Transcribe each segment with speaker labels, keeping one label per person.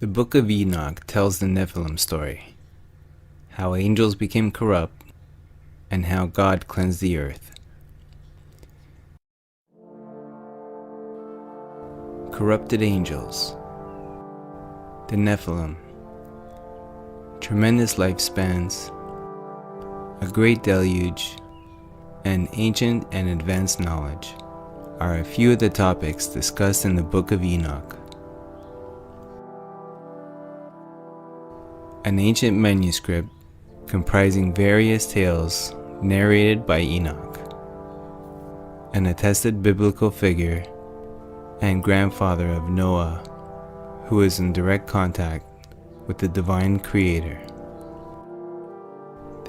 Speaker 1: The Book of Enoch tells the Nephilim story, how angels became corrupt, and how God cleansed the earth. Corrupted angels. The Nephilim. Tremendous lifespans, a great deluge, and ancient and advanced knowledge are a few of the topics discussed in the Book of Enoch. An ancient manuscript comprising various tales narrated by Enoch, an attested biblical figure and grandfather of Noah, who is in direct contact with the divine creator.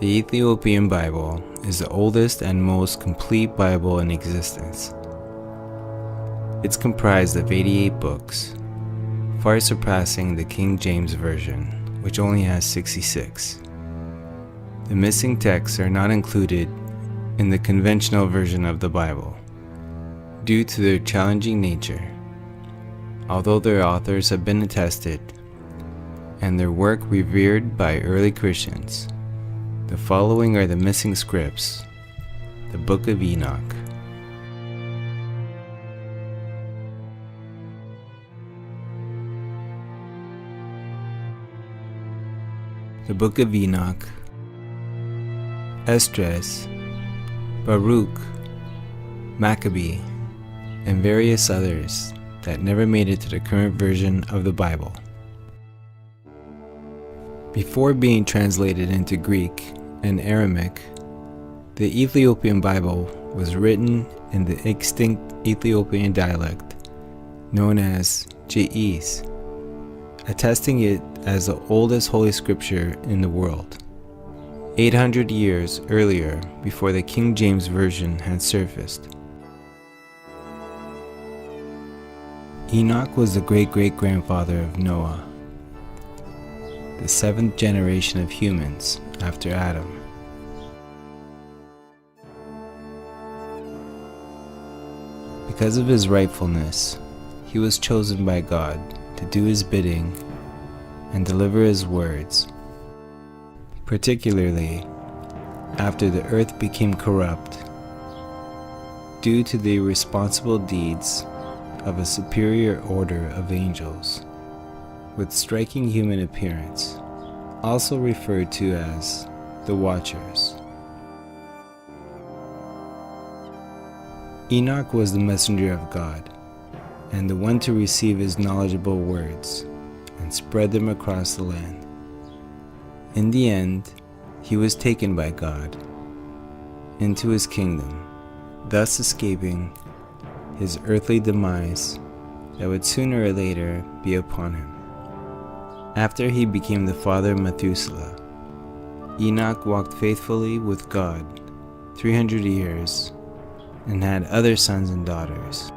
Speaker 1: The Ethiopian Bible is the oldest and most complete Bible in existence. It's comprised of 88 books, far surpassing the King James Version, which only has 66. The missing texts are not included in the conventional version of the Bible, due to their challenging nature. Although their authors have been attested, and their work revered by early Christians, the following are the missing scripts: the Book of Enoch. The Book of Enoch, Esdras, Baruch, Maccabee, and various others that never made it to the current version of the Bible. Before being translated into Greek and Aramaic, the Ethiopian Bible was written in the extinct Ethiopian dialect known as Ge'ez, attesting it as the oldest holy scripture in the world, 800 years earlier, before the King James Version had surfaced. Enoch was the great-great-grandfather of Noah, the seventh generation of humans after Adam. Because of his rightfulness, he was chosen by God to do his bidding and deliver his words, particularly after the earth became corrupt due to the irresponsible deeds of a superior order of angels with striking human appearance, also referred to as the Watchers. Enoch was the messenger of God and the one to receive his knowledgeable words and spread them across the land. In the end, he was taken by God into his kingdom, thus escaping his earthly demise that would sooner or later be upon him. After he became the father of Methuselah, Enoch walked faithfully with God 300 years and had other sons and daughters.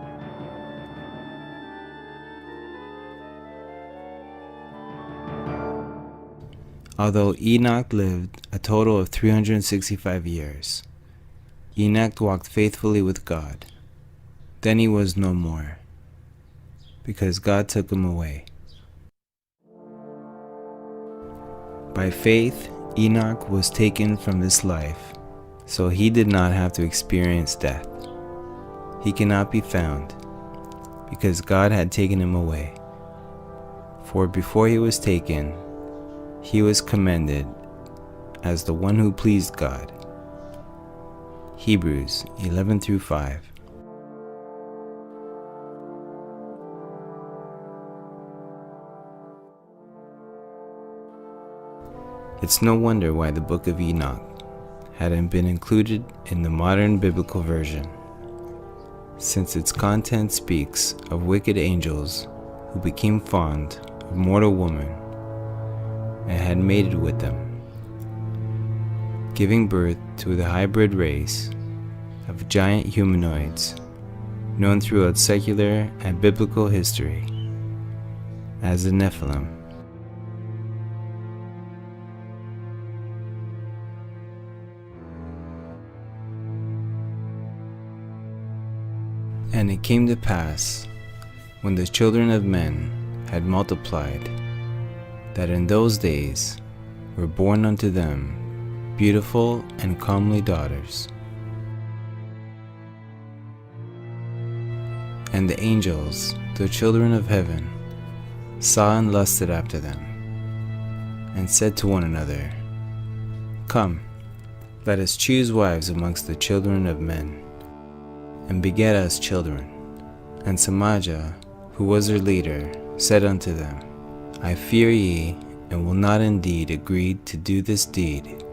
Speaker 1: Although Enoch lived a total of 365 years, Enoch walked faithfully with God. Then he was no more, because God took him away. By faith, Enoch was taken from this life, so he did not have to experience death. He cannot be found, because God had taken him away. For before he was taken, he was commended as the one who pleased God. Hebrews 11-5. It's no wonder why the Book of Enoch hadn't been included in the modern biblical version, since its content speaks of wicked angels who became fond of mortal woman and had mated with them, giving birth to the hybrid race of giant humanoids known throughout secular and biblical history as the Nephilim. And it came to pass, when the children of men had multiplied that in those days were born unto them beautiful and comely daughters. And the angels, the children of heaven, saw and lusted after them, and said to one another, Come, let us choose wives amongst the children of men, and beget us children. And Samaja, who was their leader, said unto them, I fear ye, and will not indeed agree to do this deed,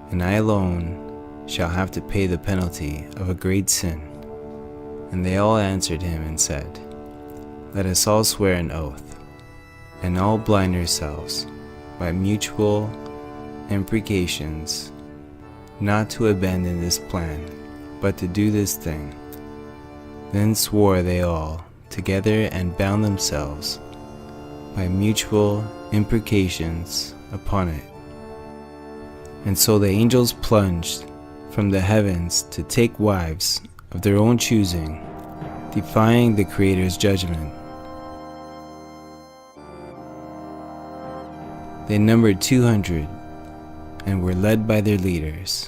Speaker 1: and I alone shall have to pay the penalty of a great sin. And they all answered him and said, Let us all swear an oath, and all blind ourselves by mutual imprecations, not to abandon this plan, but to do this thing. Then swore they all together and bound themselves by mutual imprecations upon it. And so the angels plunged from the heavens to take wives of their own choosing, defying the Creator's judgment. They numbered 200 and were led by their leaders.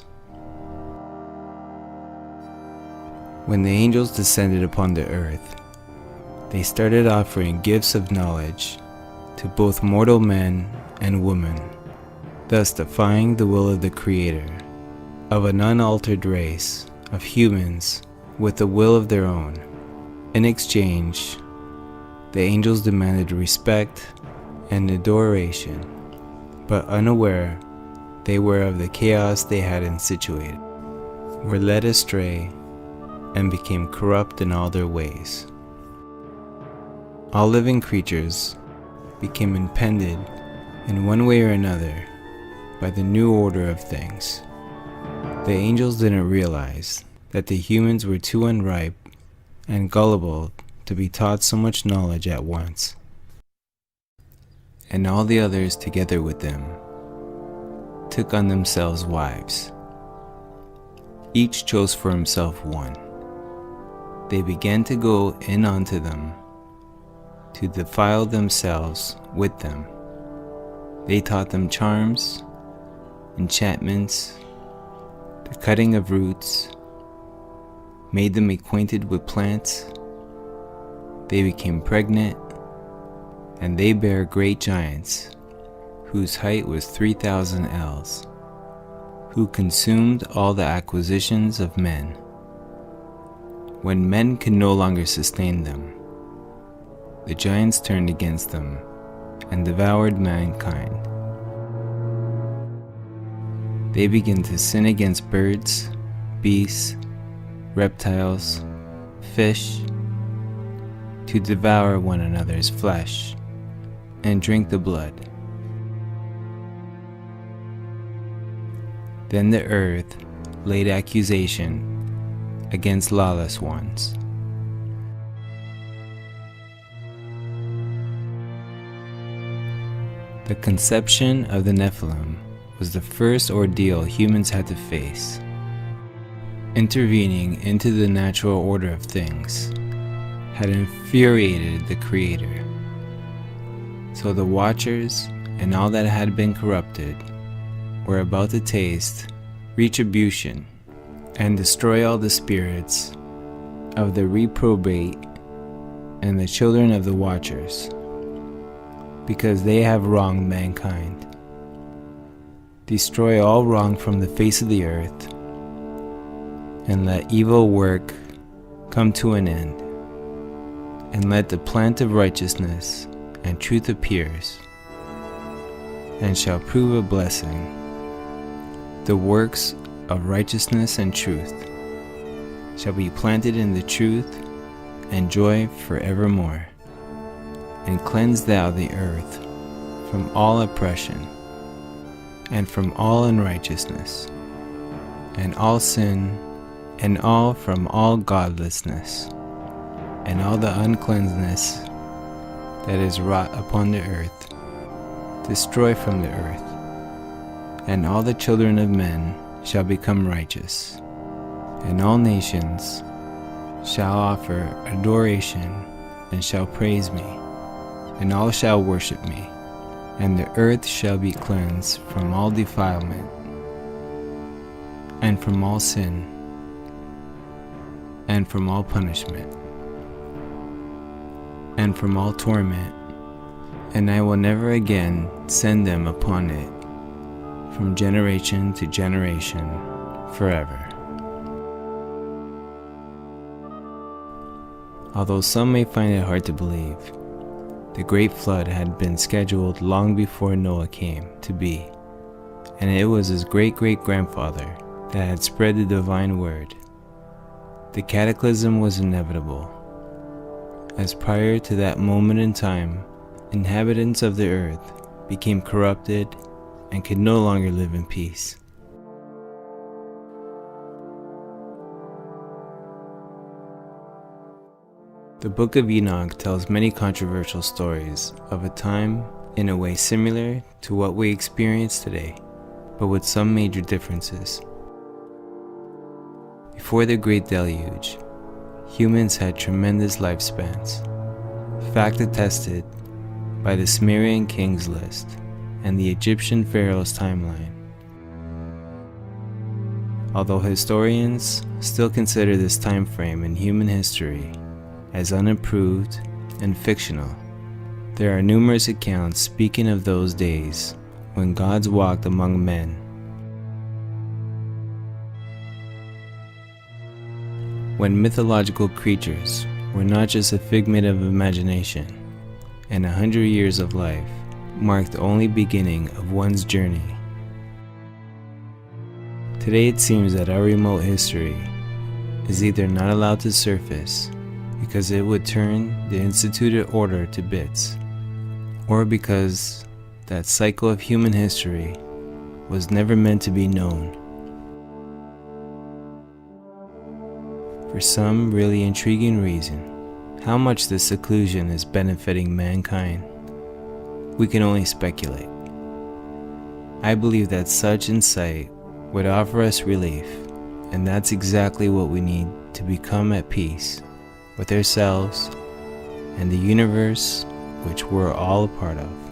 Speaker 1: When the angels descended upon the earth, they started offering gifts of knowledge to both mortal men and women, thus defying the will of the Creator of an unaltered race of humans with a will of their own. In exchange, the angels demanded respect and adoration, but unaware they were of the chaos they had instituted, were led astray, and became corrupt in all their ways. All living creatures became impeded in one way or another by the new order of things. The angels didn't realize that the humans were too unripe and gullible to be taught so much knowledge at once. And all the others together with them took on themselves wives. Each chose for himself one. They began to go in unto them, to defile themselves with them. They taught them charms, enchantments, the cutting of roots, made them acquainted with plants. They became pregnant, and they bare great giants, whose height was 3,000 ells, who consumed all the acquisitions of men. When men could no longer sustain them, the giants turned against them and devoured mankind. They began to sin against birds, beasts, reptiles, fish, to devour one another's flesh and drink the blood. Then the earth laid accusation against lawless ones. The conception of the Nephilim was the first ordeal humans had to face. Intervening into the natural order of things had infuriated the Creator. So the Watchers and all that had been corrupted were about to taste retribution and destroy all the spirits of the reprobate and the children of the Watchers, because they have wronged mankind. Destroy all wrong from the face of the earth, and let evil work come to an end, and let the plant of righteousness and truth appears, and shall prove a blessing. The works of righteousness and truth shall be planted in the truth and joy forevermore. And cleanse thou the earth from all oppression, and from all unrighteousness, and all sin, and all from all godlessness, and all the uncleanness that is wrought upon the earth, destroy from the earth. And all the children of men shall become righteous, and all nations shall offer adoration and shall praise me, and all shall worship me, And the earth shall be cleansed from all defilement, and from all sin, and from all punishment, and from all torment, and I will never again send them upon it from generation to generation forever. Although some may find it hard to believe, the great flood had been scheduled long before Noah came to be, and it was his great-great-grandfather that had spread the divine word. The cataclysm was inevitable, as prior to that moment in time, inhabitants of the earth became corrupted and could no longer live in peace. The Book of Enoch tells many controversial stories of a time in a way similar to what we experience today, but with some major differences. Before the Great Deluge, humans had tremendous lifespans, fact attested by the Sumerian king's list and the Egyptian pharaoh's timeline. Although historians still consider this time frame in human history as unimproved and fictional, there are numerous accounts speaking of those days when gods walked among men. When mythological creatures were not just a figment of imagination, and 100 years of life marked the only beginning of one's journey. Today it seems that our remote history is either not allowed to surface because it would turn the instituted order to bits, or because that cycle of human history was never meant to be known. For some really intriguing reason, how much this seclusion is benefiting mankind, we can only speculate. I believe that such insight would offer us relief, and that's exactly what we need to become at peace with ourselves and the universe which we're all a part of.